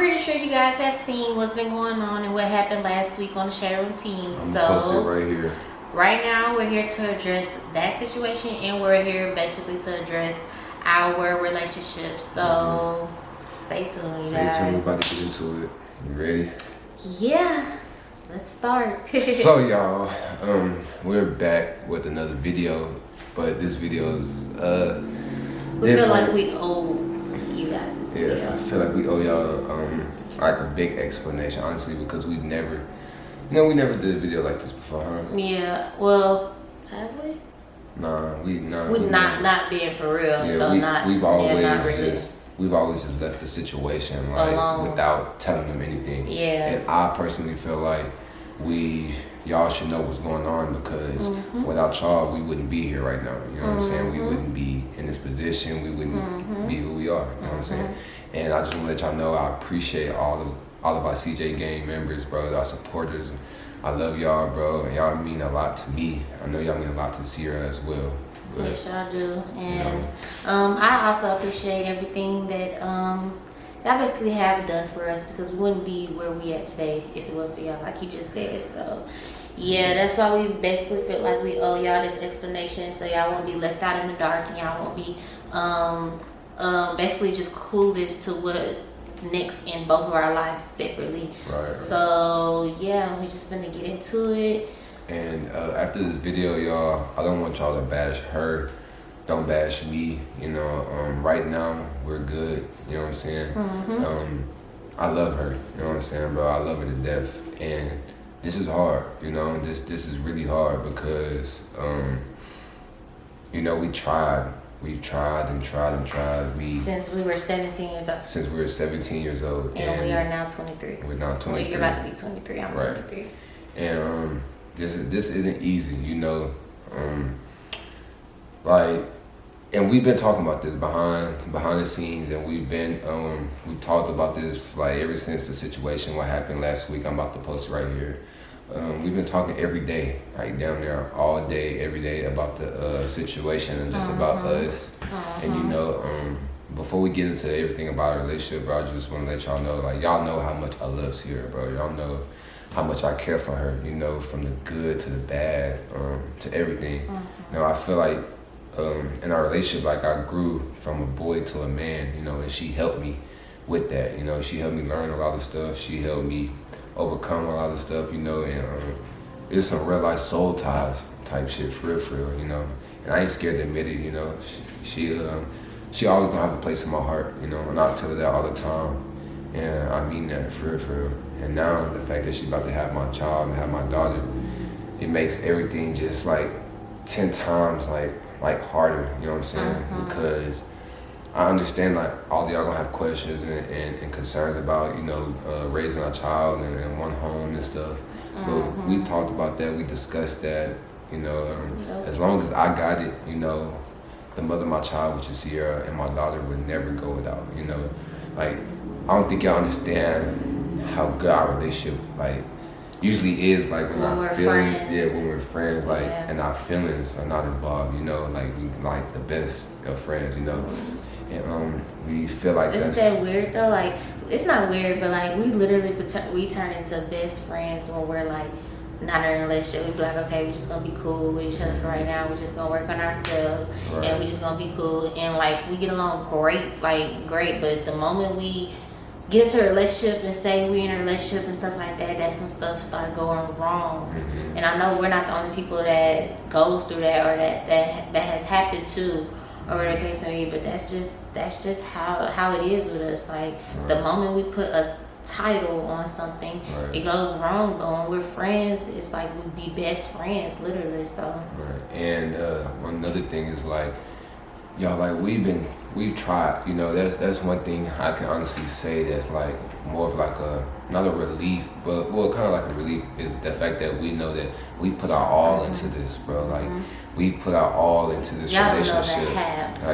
pretty sure you guys have seen what's been going on and what happened last week on the Share Routine. I'm posted right here. Right now, we're here to address that situation, and we're here basically to address our relationship. So stay tuned, you guys. Stay tuned. We're about to get into it. You ready? Yeah. Let's start. So y'all, we're back with another video, but this video is we different. feel like we owe you guys this video. Yeah, I feel like we owe y'all like a big explanation, honestly, because we never did a video like this before, huh? Yeah. Well, have we? We not being for real. Yeah, so we've always not really. We've always just left the situation like alone without telling them anything. Yeah. And I personally feel like y'all should know what's going on, because without y'all we wouldn't be here right now. You know what I'm saying? We wouldn't be in this position. We wouldn't be who we are. You know what I'm saying? And I just want to let y'all know I appreciate all of our CJ gang members, bro, our supporters. I love y'all, bro, and y'all mean a lot to me. I know y'all mean a lot to Cierra as well. But, yes, y'all do. And I also appreciate everything that y'all basically have done for us, because we wouldn't be where we at today if it wasn't for y'all, like he just said. So yeah, that's why we basically feel like we owe y'all this explanation, so y'all won't be left out in the dark, and y'all won't be basically just clueless to what's next in both of our lives separately. Right. So yeah, we just finna get into it. And after this video, y'all, I don't want y'all to bash her. Don't bash me. You know, right now we're good. You know what I'm saying? I love her. You know what I'm saying, bro? I love her to death. And this is hard. You know, this is really hard because you know, we've tried and tried. Since we were 17 years old. Since we were 17 years old. And we are now 23. We're now 23. Well, you're about to be 23. I'm 23. And this isn't easy, you know. Like, and we've been talking about this behind the scenes, and we've talked about this like ever since the situation, what happened last week. I'm about to post it right here. We've been talking every day, like down there all day, every day, about the situation and just about us. And you know, before we get into everything about our relationship, bro, I just want to let y'all know, like, y'all know how much I love Cierra, bro. Y'all know how much I care for her, you know, from the good to the bad, to everything. You know, I feel like in our relationship, like, I grew from a boy to a man, you know, and she helped me with that. You know, she helped me learn a lot of stuff. She helped me overcome a lot of stuff, you know, and it's some real life soul ties type shit, for real, you know. And I ain't scared to admit it, you know. She always gonna have a place in my heart, you know, and I tell her that all the time. And I mean that, for real. And now the fact that she's about to have my child and have my daughter, it makes everything just like 10 times like harder, you know what I'm saying? Because I understand, like, all of y'all gonna have questions and concerns about, you know, raising a child in one home and stuff. But we talked about that, we discussed that, you know. As long as I got it, you know, the mother of my child, which is Cierra, and my daughter would never go without, you know. Like, I don't think y'all understand how good our relationship, like, usually is, like, when our feelings, when we're friends, like, and our feelings are not involved, you know, like, we like the best of friends, you know. And we feel like Isn't that weird though? Like, it's not weird, but like, we literally we turn into best friends when we're like not in a relationship. We be like, okay, we're just gonna be cool with each other for right now. We're just gonna work on ourselves, and we just gonna be cool. And like, we get along great. But the moment we get into a relationship and say we're in a relationship and stuff like that, that's when stuff start going wrong. And I know we're not the only people that goes through that, or that has happened to, or whatever the case may be. But that's just how it is with us. Like, the moment we put a title on something, it goes wrong. But when we're friends, it's like we be best friends, literally. So and another thing is, like, y'all, like, we've tried, you know. That's one thing I can honestly say that's like more of like not a relief, but well, kind of like a relief, is the fact that we know that we put our all into this, bro. Like, we put our all into this relationship.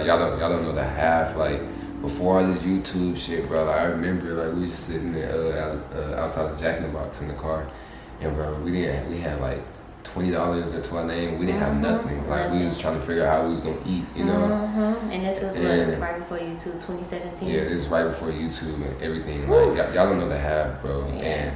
Y'all don't know the half. Like, before all this YouTube shit, bro, like, I remember, like, we was sitting there outside of Jack in the Box in the car, and bro, we had like $20 into our name. We didn't have nothing. Like we was trying to figure out how we was gonna eat, you know. And this was right before YouTube, 2017. Yeah, this is right before YouTube and everything. Like y'all don't know the half, bro. Yeah.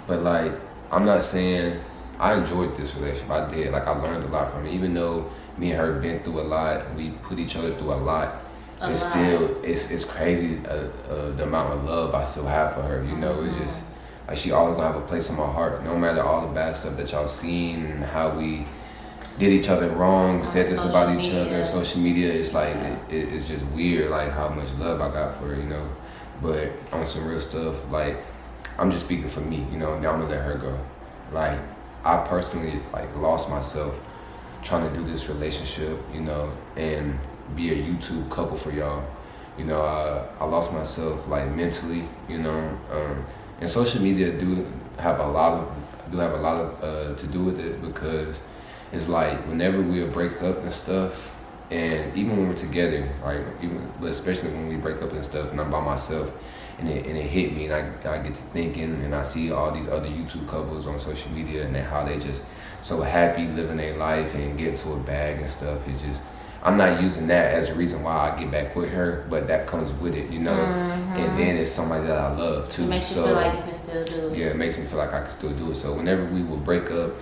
But like, I'm not saying I enjoyed this relationship. I did. Like I learned a lot from it. Even though me and her been through a lot, we put each other through a lot. It's crazy the amount of love I still have for her. You know, it's just like she always gonna have a place in my heart. No matter all the bad stuff that y'all seen and how we did each other wrong, said this about each other. Social media, it's like it's just weird, like how much love I got for her. You know, but on some real stuff, like I'm just speaking for me. You know, now I'm gonna let her go. Like I personally like lost myself trying to do this relationship. You know, and be a YouTube couple for y'all. You know, I lost myself like mentally, you know, and social media do have a lot of to do with it, because it's like whenever we break up and stuff, and even when we're together, like but especially when we break up and stuff and I'm by myself, and it hit me, and I get to thinking, and I see all these other YouTube couples on social media and how they just so happy living their life and get to a bag and stuff. It's just, I'm not using that as a reason why I get back with her, but that comes with it, you know. And then it's somebody that I love too. It makes you feel like you can still do it. Yeah, it makes me feel like I can still do it. So whenever we will break up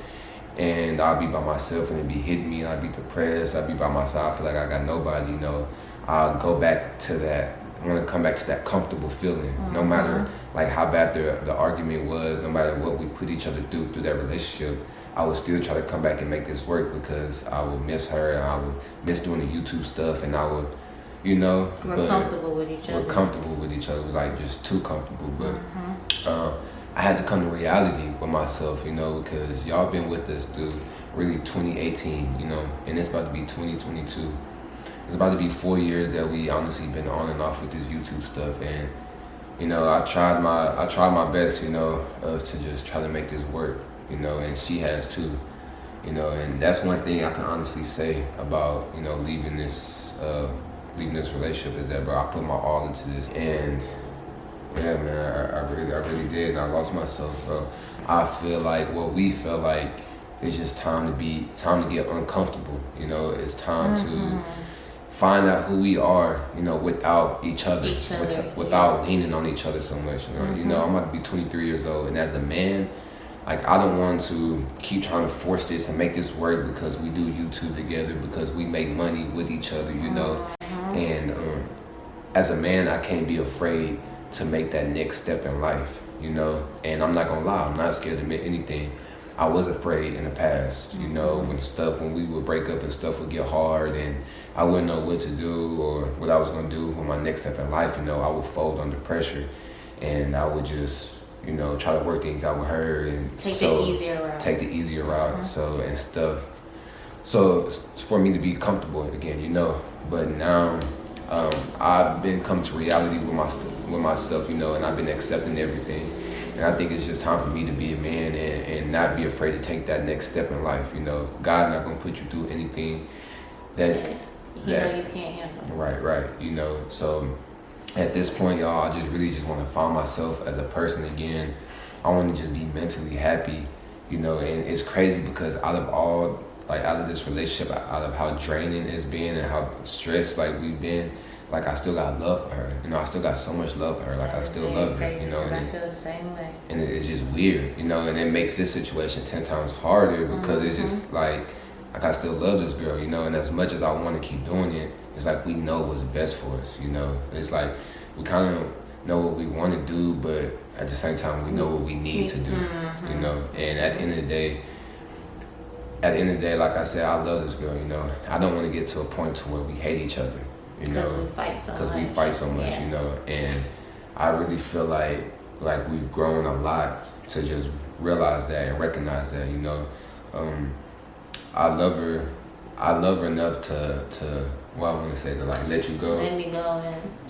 and I'll be by myself and it be hitting me, I'll be depressed, I'll be by myself, I feel like I got nobody, you know, I'll go back to that. I want to come back to that comfortable feeling, no matter like how bad the argument was, no matter what we put each other through that relationship. I would still try to come back and make this work, because I would miss her and I would miss doing the YouTube stuff, and I would, you know. We're comfortable with each other. We're comfortable with each other, like just too comfortable. But I had to come to reality with myself, you know, because y'all been with us through really 2018, you know, and it's about to be 2022. It's about to be 4 years that we honestly been on and off with this YouTube stuff, and you know, I tried my best, you know, to just try to make this work. You know, and she has too, you know, and that's one thing I can honestly say about, you know, leaving this relationship, is that, bro, I put my all into this, and yeah, man, I really did, and I lost myself. So I feel like what we felt like is just time to get uncomfortable. You know, it's time to find out who we are, you know, without each other. Without leaning on each other so much. You know, I'm about to be 23 years old, and as a man, like, I don't want to keep trying to force this and make this work because we do YouTube together, because we make money with each other, you know. And as a man, I can't be afraid to make that next step in life, you know. And I'm not gonna lie, I'm not scared to admit anything. I was afraid in the past, you know, when we would break up and stuff would get hard and I wouldn't know what to do or what I was gonna do with my next step in life, you know. I would fold under pressure, and I would just, you know, try to work things out with her and take the easier route. So and stuff. So it's for me to be comfortable again, you know. But now I've been come to reality with myself, you know, and I've been accepting everything. And I think it's just time for me to be a man and not be afraid to take that next step in life, you know. God not gonna put you through anything that you can't handle. Right, you know. So at this point, y'all, I just want to find myself as a person again. I want to just be mentally happy, you know. And it's crazy because out of this relationship, out of how draining it's been and how stressed like we've been, like I still got love for her, you know. I still got so much love for her, like I still love her, you know. And I feel the same way. And it's just weird, you know, and it makes this situation 10 times harder because it's just like I still love this girl, you know. And as much as I want to keep doing it, it's like we know what's best for us, you know. It's like we kind of know what we want to do, but at the same time we know what we need to do, you know. And at the end of the day, like I said, I love this girl, you know. I don't want to get to a point to where we hate each other, you know, because we fight so much, you know. And I really feel like we've grown a lot to just realize that and recognize that, you know. I love her enough to well, I want to say to like let you go. Let me go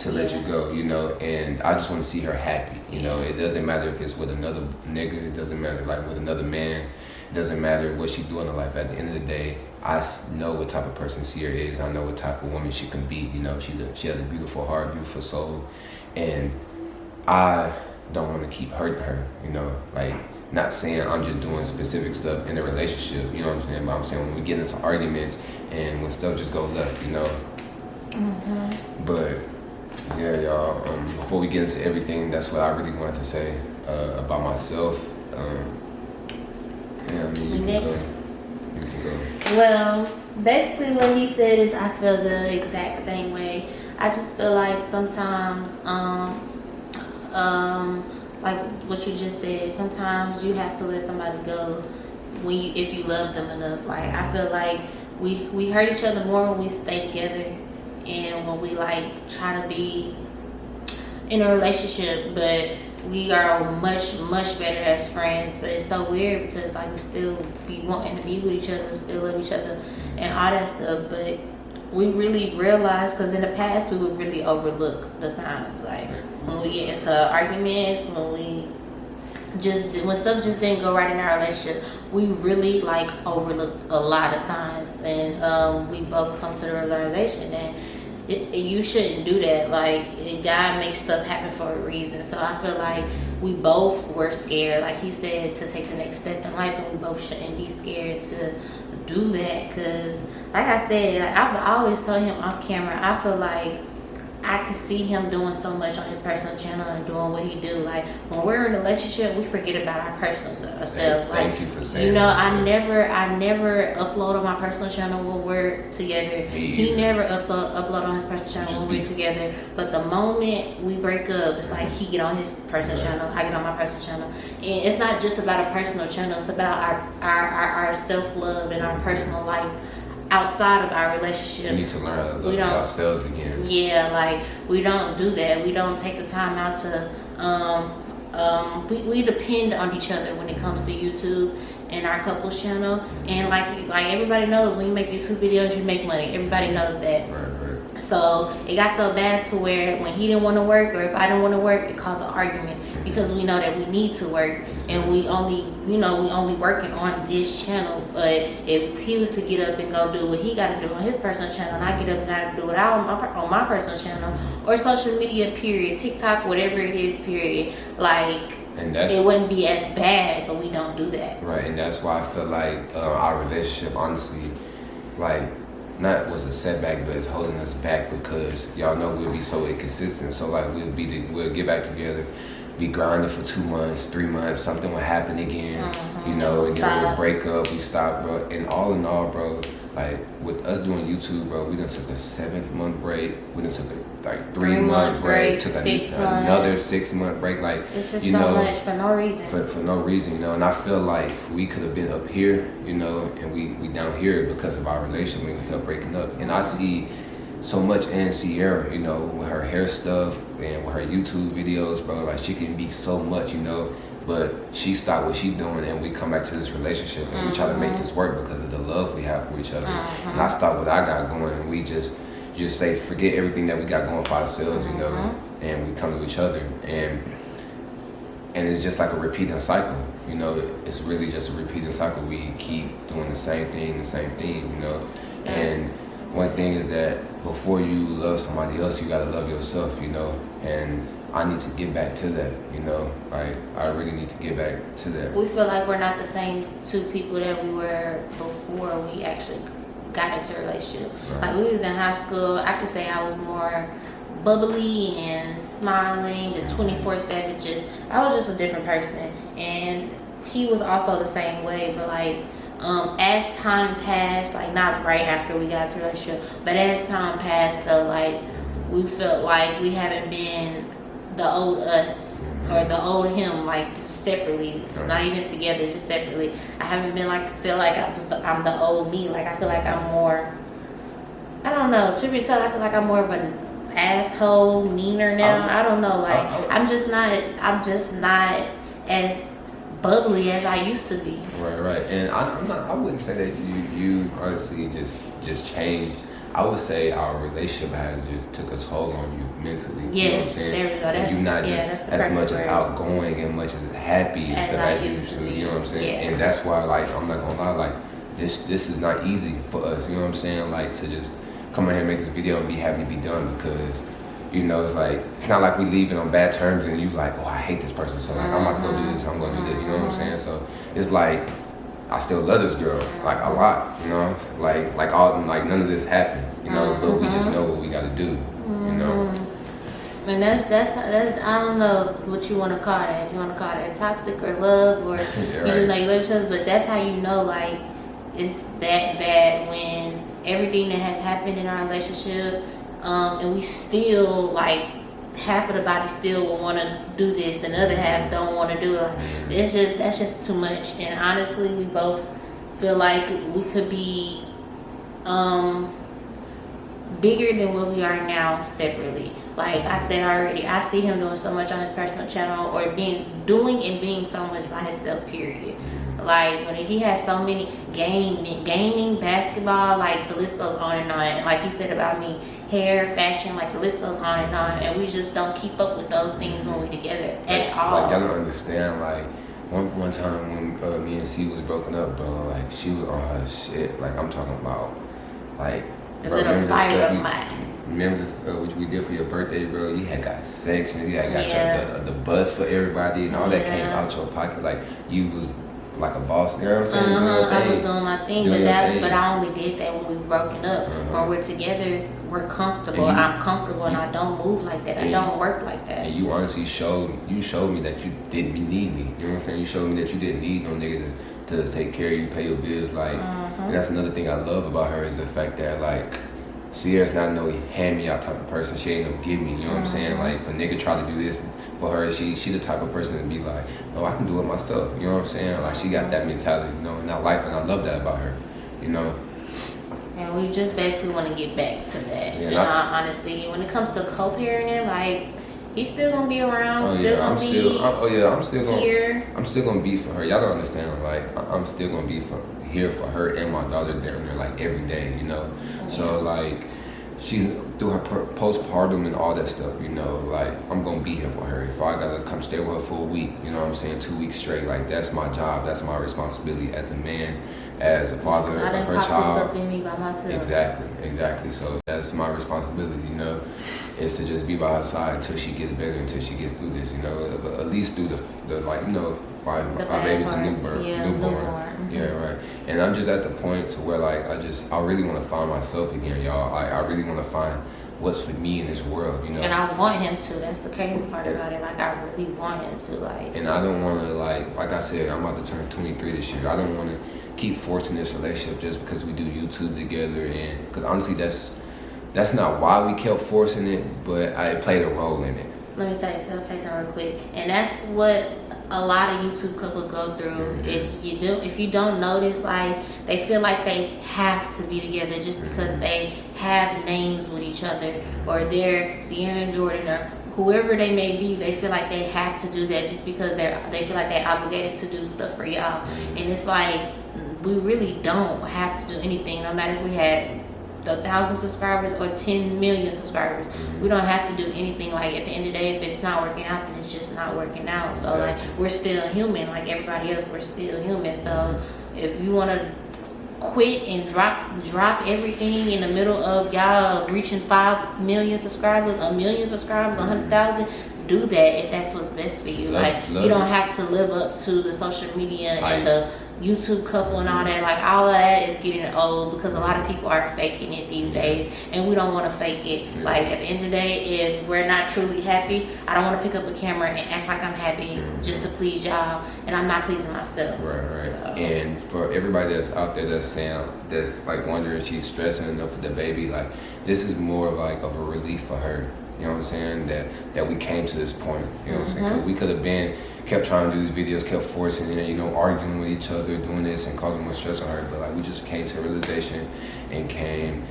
let you go, you know. And I just want to see her happy, you know. It doesn't matter if it's with another nigga. It doesn't matter like with another man. It doesn't matter what she doing in life. At the end of the day, I know what type of person Cierra is. I know what type of woman she can be. You know, she has a beautiful heart, beautiful soul, and I don't want to keep hurting her. You know, like Not saying I'm just doing specific stuff in a relationship, you know what I'm saying? But I'm saying when we get into arguments and when stuff just go left, you know. But yeah, y'all. Before we get into everything, that's what I really wanted to say about myself. Yeah, I mean, you can go. You can go. Well, basically what he said is I feel the exact same way. I just feel like sometimes, like what you just said, sometimes you have to let somebody go if you love them enough. Like I feel like we hurt each other more when we stay together and when we like try to be in a relationship, but we are much better as friends. But it's so weird because like we still be wanting to be with each other, still love each other and all that stuff, but we really realize, because in the past we would really overlook the signs, like when we get into arguments, when stuff just didn't go right in our relationship, we really like overlooked a lot of signs, and we both come to the realization that you shouldn't do that. Like God makes stuff happen for a reason. So I feel like we both were scared, like he said, to take the next step in life, and we both shouldn't be scared to do that. Because like I said, like I've always told him off camera, I feel like I could see him doing so much on his personal channel and doing what he do. Like when we're in a relationship, we forget about our personal selves. Thank you for saying that. I never upload on my personal channel when we're together. He never upload on his personal channel when we're together. But the moment we break up, it's like he get on his personal channel, I get on my personal channel, and it's not just about a personal channel. It's about our self love and our personal life outside of our relationship. We need to learn how to love ourselves again. Yeah, like we don't do that. We don't take the time out to we depend on each other when it comes to YouTube and our couples channel. And like everybody knows, when you make YouTube videos, you make money. Everybody knows that. Right. So it got so bad to where when he didn't want to work, or if I didn't want to work, it caused an argument, because we know that we need to work and we only working on this channel. But if he was to get up and go do what he got to do on his personal channel, and I get up and got to do it on my personal channel or social media, period, TikTok, whatever it is, period, like it wouldn't be as bad. But we don't do that. Right, and that's why I feel like our relationship, honestly, like, not was a setback, but it's holding us back, because y'all know we'll be so inconsistent. So like we'll get back together, be grinding for 2 months, 3 months, something will happen again, you know, and then we'll break up, we stop, bro. And all in all, bro, like with us doing YouTube, bro, we done took a 7-month break, we done took a 3-month break, took another 6-month break, like it's just so much for no reason. For no reason, you know. And I feel like we could have been up here, you know, and we down here because of our relationship when we kept breaking up. And I see so much in Cierra, you know, with her hair stuff and with her YouTube videos, bro. Like she can be so much, you know. But she stopped what she doing, and we come back to this relationship, and we try to make this work because of the love we have for each other. And I stopped what I got going, and we just say forget everything that we got going for ourselves, you know, and we come to each other, and it's just like a repeating cycle, you know. It's really just a repeating cycle. We keep doing the same thing, you know. And one thing is that before you love somebody else, you gotta love yourself, you know. And I need to get back to that, you know. Like I really need to get back to that. We feel like we're not the same two people that we were before we actually got into a relationship. Right. Like we was in high school, I could say I was more bubbly and smiling, just 24/7. I was just a different person, and he was also the same way. But like as time passed, like not right after we got into a relationship, but as time passed, though, like we felt like we haven't been the old us or the old him, like separately. It's not even together, just separately. I haven't been feel like I'm the old me. Like I feel like I'm more, I don't know, to be told, I feel like I'm more of an asshole, meaner now. I don't know, like I'm just not as bubbly as I used to be. Right. And I wouldn't say that you honestly just changed. I would say our relationship has just took a toll on you mentally. Yes, you know what I'm saying? There we go. You're not just as much as outgoing and much as happy and stuff as you used to. You know what I'm saying? Yeah. And that's why, like, I'm not gonna lie, like this is not easy for us. You know what I'm saying? Like to just come in here and make this video and be happy to be done, because You know, it's not like we leaving on bad terms and you like, oh, I hate this person, so like I'm about to go do this, I'm gonna do this. You know what I'm saying? So it's like I still love this girl like a lot. You know, like all like none of this happened. You know, but we just know what we got to do. You know. And that's I don't know what you want to call that. If you want to call that toxic or love, or you just know you love each other. But that's how you know like it's that bad when everything that has happened in our relationship, and we still like half of the body still will want to do this, and the other half don't want to do it. That's just too much. And honestly, we both feel like we could be bigger than what we are now separately. Like I said already, I see him doing so much on his personal channel, or being so much by himself, period. Like when he has so many gaming, basketball, like the list goes on and on. Like he said about me, hair, fashion, like the list goes on and on. And we just don't keep up with those things when we're together at all. Like y'all don't understand. Like one time when me and C was broken up, bro, like she was on her shit. Like I'm talking about, like. A little fire of mine. Remember this, which we did for your birthday, bro? You had got sections, you had got the bus for everybody, and all that came out your pocket. Like you was like a boss. You know what I'm saying? I was doing my thing, but I only did that when we were broken up. When we're together, we're comfortable. I'm comfortable, and I don't move like that. I don't work like that. And you honestly showed me that you didn't need me. You know what I'm saying? You showed me that you didn't need no nigga to take care of you, pay your bills. Like, and that's another thing I love about her is the fact that like. Sierra's not no hand me out type of person. She ain't no give me. You know what I'm saying? Like if a nigga try to do this for her, she the type of person to be like, oh, I can do it myself. You know what I'm saying? Like she got that mentality, you know, and I love that about her. You know. And we just basically want to get back to that. Yeah, and honestly, when it comes to co-parenting, like he's still gonna be around. I'm still gonna be for her. Y'all don't understand. Like I'm still gonna be here for her and my daughter down there like every day, you know. So like she's through her postpartum and all that stuff, you know, like I'm gonna be here for her. If I gotta come stay with her for a week, you know what I'm saying, 2 weeks straight, like that's my job, that's my responsibility as a man, as a father of her child. Up in me by myself. Exactly. So that's my responsibility, you know, is to just be by her side until she gets better, until she gets through this, you know, at least through the like, you know, my baby's a newborn. Yeah, right. And I'm just at the point to where like I really want to find myself again, y'all. I really want to find what's for me in this world, you know. And I want him to. That's the crazy part about it. Like I really want him to, like. And I don't want to like I said, I'm about to turn 23 this year. I don't want to keep forcing this relationship just because we do YouTube together, and because honestly, that's not why we kept forcing it, but I played a role in it. Let me say something real quick, and that's what a lot of YouTube couples go through. If you don't notice, like they feel like they have to be together just because they have names with each other, or they're Cierra and Jordan, or whoever they may be. They feel like they have to do that just because they feel like they're obligated to do stuff for y'all. And it's like we really don't have to do anything, no matter if we had 1,000 subscribers or 10 million subscribers. We don't have to do anything. Like at the end of the day, if it's not working out, then it's just not working out. So like we're still human, like everybody else. We're still human. So if you want to quit and drop everything in the middle of y'all reaching 5 million subscribers, 1 million subscribers, 100,000, do that if that's what's best for you. You don't have to live up to the social media and the YouTube couple and all that. Like all of that is getting old because a lot of people are faking it these days, and we don't want to fake it. Like at the end of the day, if we're not truly happy, I don't want to pick up a camera and act like I'm happy just to please y'all, and I'm not pleasing myself. Right. So. And for everybody that's out there that's like wondering she's stressing enough with the baby, like this is more like of a relief for her. You know what I'm saying? That we came to this point. You know what I'm saying? 'Cause we could have kept trying to do these videos, kept forcing it, you know, arguing with each other, doing this and causing more stress on her. But like we just came to a realization and came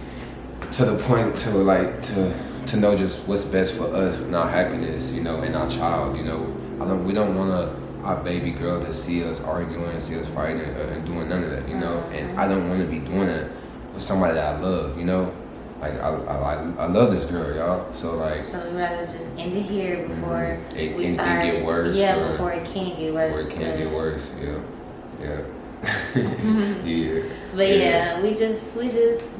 to the point to know just what's best for us and our happiness, you know, and our child. You know, we don't want our baby girl to see us arguing, see us fighting, and doing none of that. You know, and I don't want to be doing that with somebody that I love. You know. Like I love this girl, y'all. So we'd rather just end it here before we start. Get worse. Yeah, before it can get worse. Before it can get worse. Yeah. Yeah. But yeah, we just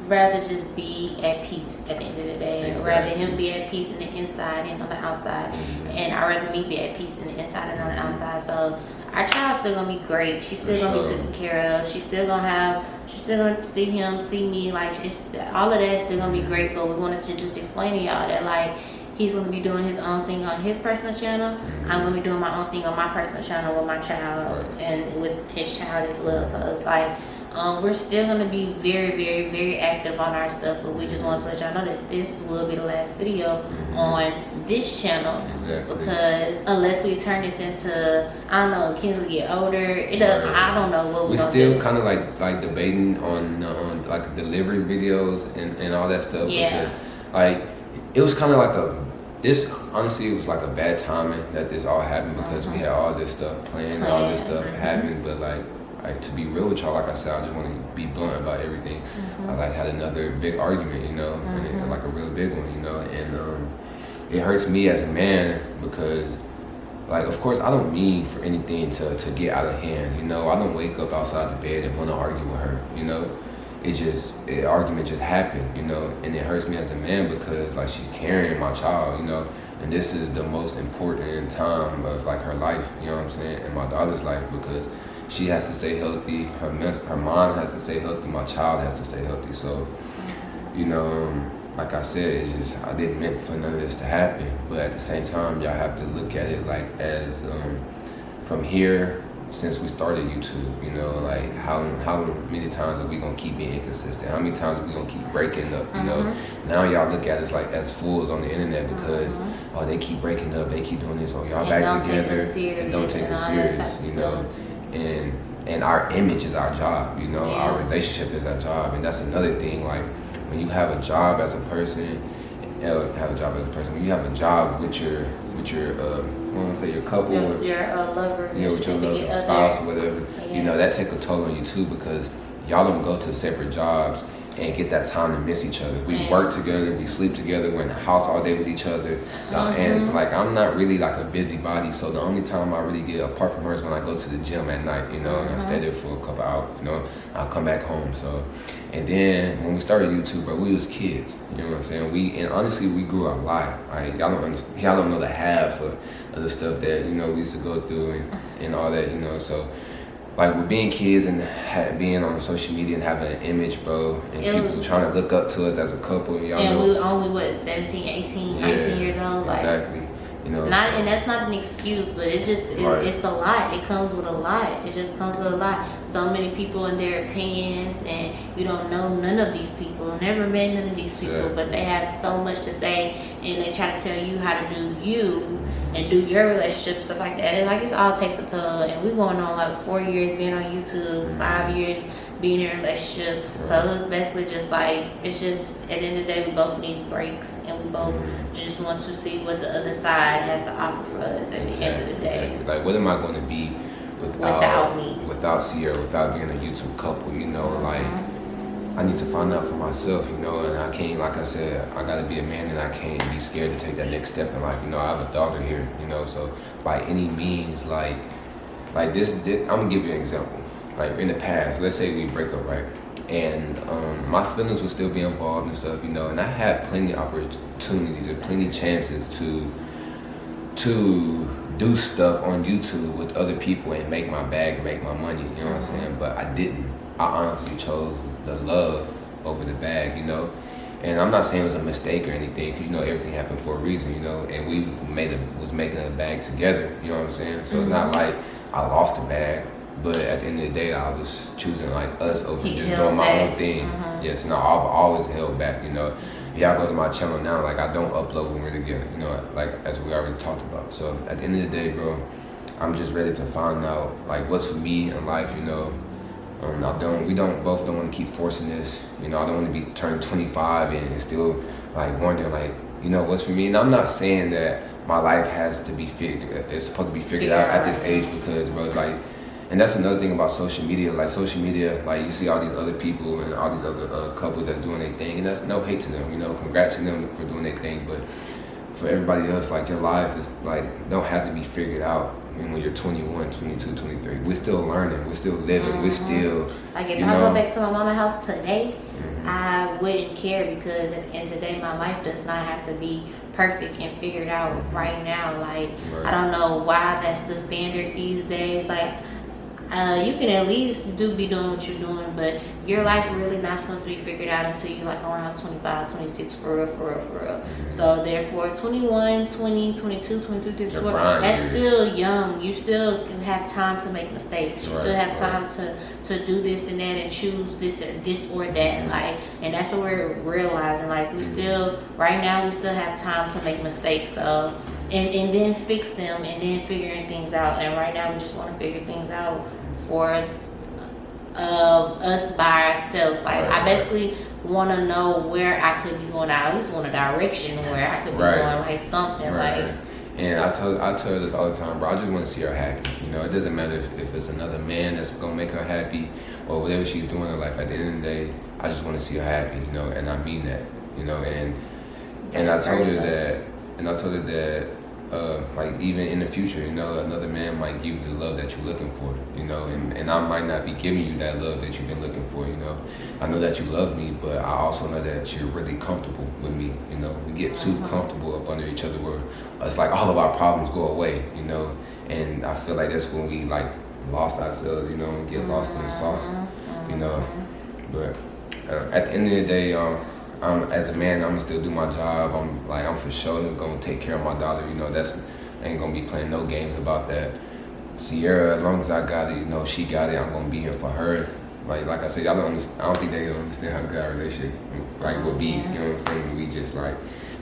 rather just be at peace at the end of the day. Exactly. Rather him be at peace in the inside and on the outside, and I'd rather me be at peace in the inside and on the outside. So our child's still gonna be great. She's still gonna be taken care of. She's still gonna see him, see me. Like it's all of that's still gonna be great. But we wanted to just explain to y'all that like he's gonna be doing his own thing on his personal channel. I'm gonna be doing my own thing on my personal channel with my child and with his child as well. So it's like we're still gonna be very, very, very active on our stuff. But we just want to let y'all know that this will be the last video on this channel. Exactly. Because unless we turn this into, I don't know, kids will get older. It does. I don't know what we gonna still do. kind of like debating on like delivery videos and all that stuff. Yeah. Because like it was kind of like this honestly it was like a bad timing that this all happened because we had all this stuff planned and all this stuff happened. But like to be real with y'all, like I said, I just want to be blunt about everything. I like had another big argument, you know, and like a real big one, you know, and it hurts me as a man because, like, of course, I don't mean for anything to get out of hand, you know. I don't wake up outside the bed and want to argue with her, you know. Argument just happened, you know, and it hurts me as a man because, like, she's carrying my child, you know, and this is the most important time of, like, her life, you know what I'm saying, and my daughter's life because she has to stay healthy, her mind has to stay healthy, my child has to stay healthy. So, you know, like I said, it's just, I didn't meant for none of this to happen. But at the same time, y'all have to look at it like as from here, since we started YouTube, you know, like how many times are we gonna keep being inconsistent? How many times are we gonna keep breaking up, you know? Now y'all look at us like as fools on the internet because, oh, they keep breaking up, they keep doing this, oh, y'all back together, and don't take us serious, you know? And our image is our job, you know, our relationship is our job. And that's another thing, like when you have a job as a person, when you have a job with your your couple, your lover, with your lover, spouse, or whatever, you know, that take a toll on you too because y'all don't go to separate jobs and get that time to miss each other. We work together, we sleep together, we're in the house all day with each other. And like, I'm not really like a busybody, so the only time I really get apart from her is when I go to the gym at night, you know, and I stay there for a couple hours, you know, I'll come back home. So, and then when we started YouTube, bro, we was kids, you know what I'm saying? And honestly, we grew up a lot. Like, y'all don't know the half of the stuff that, you know, we used to go through and all that, you know, so. Like, with being kids and being on social media and having an image, bro, and people trying to look up to us as a couple. Y'all know. We were only, 17, 18, 19 years old? Like, exactly. You know, and that's not an excuse, but it's a lot. It comes with a lot. It just comes with a lot. So many people and their opinions, and you don't know none of these people, never met none of these people, but they have so much to say, and they try to tell you how to do you and do your relationship, stuff like that. And like, it's all takes a toll. And we're going on like 4 years being on YouTube, 5 years being in a relationship. So it's basically just like, it's just at the end of the day, we both need breaks, and we both just want to see what the other side has to offer for us at the end of the day. Exactly. Like, what am I going to be without me, without Cierra, without being a YouTube couple? You know, like, I need to find out for myself, you know, and I can't, like I said, I gotta be a man, and I can't be scared to take that next step in life. You know, I have a daughter here, you know, so by any means, like this, I'm gonna give you an example. Like, in the past, let's say we break up, right? And my feelings would still be involved and stuff, you know, and I had plenty of opportunities and plenty of chances to do stuff on YouTube with other people and make my bag and make my money, you know what I'm saying? But I didn't. I honestly chose the love over the bag, you know? And I'm not saying it was a mistake or anything, because, you know, everything happened for a reason, you know? And we was making a bag together, you know what I'm saying? So it's not like I lost the bag, but at the end of the day, I was choosing, like, us over just doing my own thing. Yes, no, I've always held back, you know? Y'all go to my channel now, like, I don't upload when we're together, you know, like, as we already talked about. So at the end of the day, bro, I'm just ready to find out, like, what's for me in life, you know? We both don't want to keep forcing this. You know, I don't want to be turning 25 and still like wondering, like, you know, what's for me. And I'm not saying that my life has to be it's supposed to be figured out at this age, because, bro, like, and that's another thing about social media. Like, social media, like, you see all these other people and all these other couples that's doing their thing, and that's no hate to them. You know, congrats to them for doing their thing, but for everybody else, like, your life is like don't have to be figured out And when you're 21, 22, 23, we're still learning, we're still living, we're still, like if I go back to my mama's house today, I wouldn't care, because at the end of the day, my life does not have to be perfect and figured out right now. Like, I don't know why that's the standard these days. Like, you can at least be doing what you're doing, but your life really not supposed to be figured out until you're like around 25, 26, for real. So therefore, 21, 20, 22, 23, 24, that's still young. You still can have time to make mistakes. You still have time to do this and that and choose this or that. Like, and that's what we're realizing. Like, we still, right now, we still have time to make mistakes. So, and then fix them, and then figuring things out. And right now, we just want to figure things out for us by ourselves. Like, I basically want to know where I could be going. I at least want a direction where I could be going, like something like. And I tell her this all the time, bro. I just want to see her happy. You know, it doesn't matter if it's another man that's gonna make her happy or whatever she's doing in her life. At the end of the day, I just want to see her happy. You know, and I mean that. You know, and I told her that. Like, even in the future, you know, another man might give you the love that you're looking for, you know, and I might not be giving you that love that you've been looking for, you know. I know that you love me, but I also know that you're really comfortable with me, you know. We get too comfortable up under each other where it's like all of our problems go away, you know, and I feel like that's when we, like, lost ourselves, you know, and get lost in the sauce, you know. But at the end of the day, as a man, I'm gonna still do my job. I'm for sure gonna take care of my daughter. You know, I ain't gonna be playing no games about that. Cierra, as long as I got it, you know, she got it. I'm gonna be here for her. Like I said, I don't think they understand how good our relationship will be. You know what I'm saying? We just like,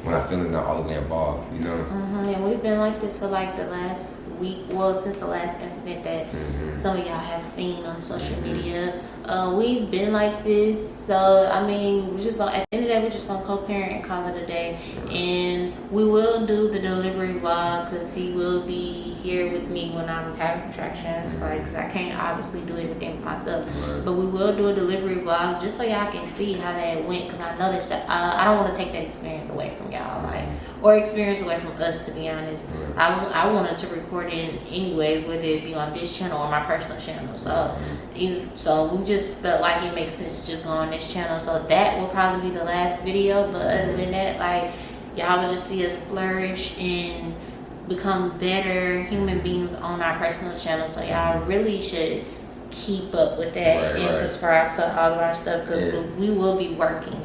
when I feel it, not all the way involved. You know. And we've been like this for like the last week. Well, since the last incident that some of y'all have seen on social media, we've been like this. So I mean, we're just gonna, at the end of the day, we're just gonna co-parent and call it a day. And we will do the delivery vlog, because he will be here with me when I'm having contractions. Like, 'cause I can't obviously do everything myself. But we will do a delivery vlog just so y'all can see how that went. Because I know that I don't want to take that experience away from y'all, like, or experience away from us. To be honest, I wanted to record it anyways, whether it be on this channel or my personal channel. So we just felt like it makes sense to just go on this channel. So that will probably be the last video. But other than that, like, y'all will just see us flourish and become better human beings on our personal channel. So y'all really should keep up with that and subscribe to all of our stuff, because we will be working.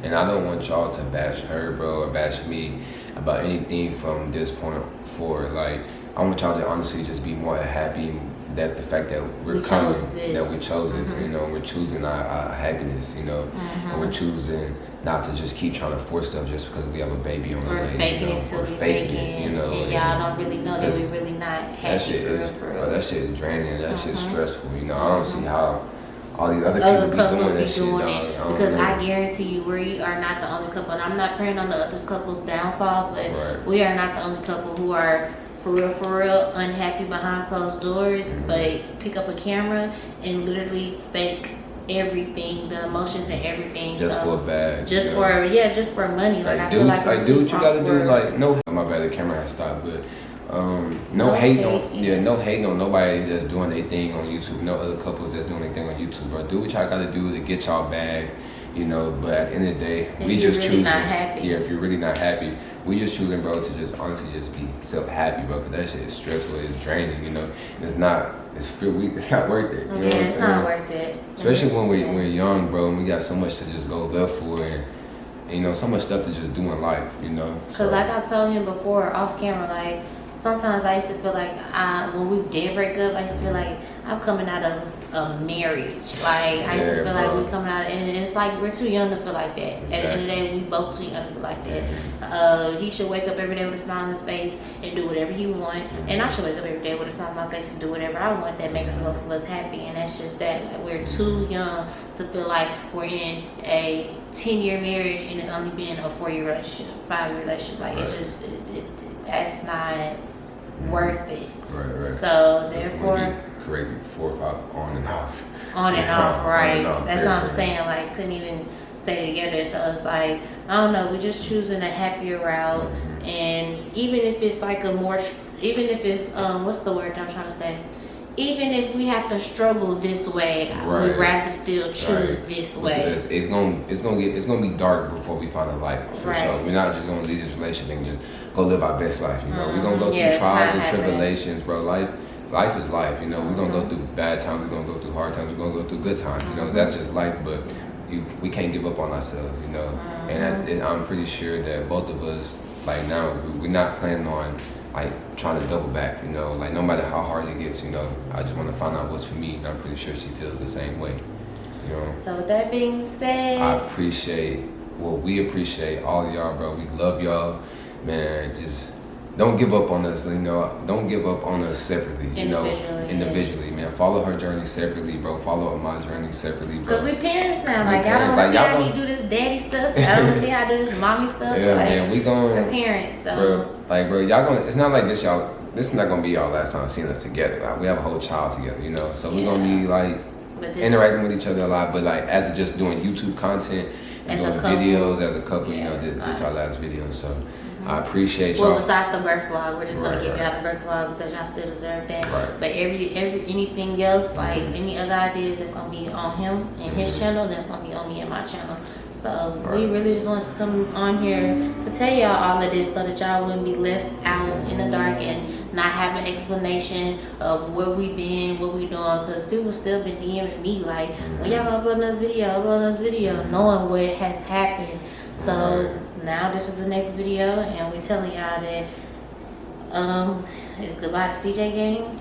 And I don't want y'all to bash her, bro, or bash me about anything from this point forward. Like, I want y'all to honestly just be more happy that the fact that we chose this, you know, we're choosing our happiness, you know, and we're choosing not to just keep trying to force stuff just because we have a baby on the way. We're faking it till we faking it, you know, and y'all don't really know that we're really not happy for real. That shit is draining, that shit is stressful, you know. I don't see how all these other couples be doing it, because I guarantee you, we are not the only couple, and I'm not praying on the other couple's downfall, but we are not the only couple who are for real unhappy behind closed doors, but pick up a camera and literally fake everything, the emotions and everything, just for a bag, just for money. Like, I feel like do what you gotta do. Like, no, my bad, the camera has stopped, but no hate on nobody that's doing their thing on YouTube. No other couples that's doing their thing on YouTube, bro. Do what y'all gotta do to get y'all bag, you know. But at the end of the day, we just choosing. If you're really not happy, we just choosing, bro, to just honestly just be self-happy, bro. Cause that shit is stressful, it's draining, you know. It's not worth it. You know what I'm saying? Not worth it. Especially when we're young, bro, and we got so much to just go left for, and you know, so much stuff to just do in life, you know. Cause like I've told him before off camera, like, sometimes I used to feel like when we did break up, I used to feel like I'm coming out of a marriage. Like, I used to feel like we coming out, and it's like we're too young to feel like that. At the end of the day, we both too young to feel like that. He should wake up every day with a smile on his face and do whatever he want, and I should wake up every day with a smile on my face and do whatever I want that makes both of us happy. And that's just that. Like, we're too young to feel like we're in a 10-year marriage and it's only been a 4-year relationship, 5-year relationship. Like, it's just that's not worth it. So therefore, correct, 4 or 5 on and off. Right? That's what I'm saying. Like, couldn't even stay together. So it's like, I don't know. We're just choosing a happier route, and even if it's like even if it's what's the word I'm trying to say? Even if we have to struggle this way, Right. we'd rather still choose this way. It's gonna be dark before we find a light for Right. sure. We're not just gonna leave this relationship and just go live our best life. You know, we're gonna go Yeah, through it's trials not and happening. tribulations, bro. Life is life. You know, we're gonna go through bad times. We're gonna go through hard times. We're gonna go through good times. You know, that's just life. But we can't give up on ourselves. You know, and I'm pretty sure that both of us, like now, we're not planning on like trying to double back, you know, like no matter how hard it gets, you know, I just want to find out what's for me, and I'm pretty sure she feels the same way, you know. So with that being said, we appreciate all of y'all, bro. We love y'all, man. Just don't give up on us, you know. Don't give up on us separately, you know. Individually, man. Follow her journey separately, bro. Follow my journey separately, bro. because we parents now, We like y'all don't parents, see like, how y'all he do this daddy stuff. Y'all don't see how I do this mommy stuff. Yeah, like, man. we're parents, so. Bro, y'all gonna. It's not like this, y'all. This is not gonna be y'all last time seeing us together. Like, we have a whole child together, you know. So we're gonna be like interacting with each other a lot. But like as just doing YouTube content and doing videos as a couple, you know, this our last video. So I appreciate y'all. Well, besides the birth vlog, we're just gonna give y'all the birth vlog because y'all still deserve that. Right. But anything else, like any other ideas, that's gonna be on him and his channel. That's gonna be on me and my channel. So we really just wanted to come on here to tell y'all all of this so that y'all wouldn't be left out in the dark and not have an explanation of where we been, what we doing. Because people still been DMing me like, when y'all gonna upload another video, knowing what has happened. So now this is the next video, and we're telling y'all that it's goodbye to CJ game.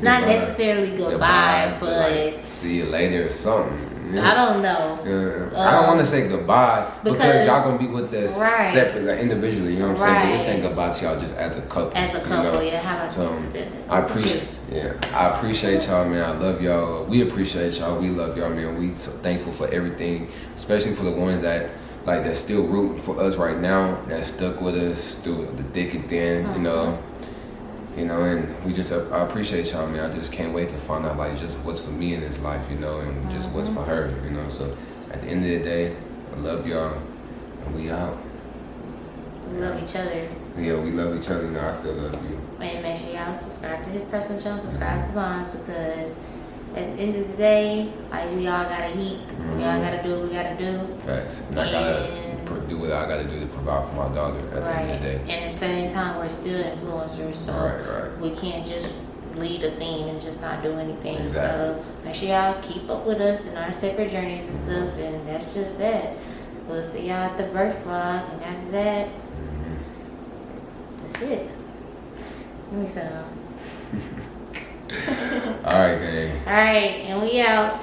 Not necessarily goodbye, but like, see you later or something. I don't know. I don't want to say goodbye because y'all gonna be with us right. separately, like individually. You know what I'm saying? But we're saying goodbye to y'all just as a couple. As a couple, you know? yeah. How about I appreciate y'all, man. I love y'all. We appreciate y'all. We love y'all, man. We so thankful for everything, especially for the ones that. Like that's still rooting for us right now. That stuck with us through the thick and thin, you know, and we just I appreciate y'all, man. I just can't wait to find out like just what's for me in this life, you know, and just what's for her, you know. So at the end of the day, I love y'all, and we out. We love each other. Yeah, we love each other. You know, I still love you. And make sure y'all subscribe to his personal channel, subscribe to mine, because at the end of the day, like we all gotta eat. We all gotta do what we gotta do. Facts. And I gotta do what I gotta do to provide for my daughter at the end of the day. And at the same time, we're still influencers, so we can't just lead a scene and just not do anything. Exactly. So make sure y'all keep up with us in our separate journeys and stuff. And that's just that. We'll see y'all at the birth vlog, and after that, that's it. Let me sound. All right, gang. All right, and we out.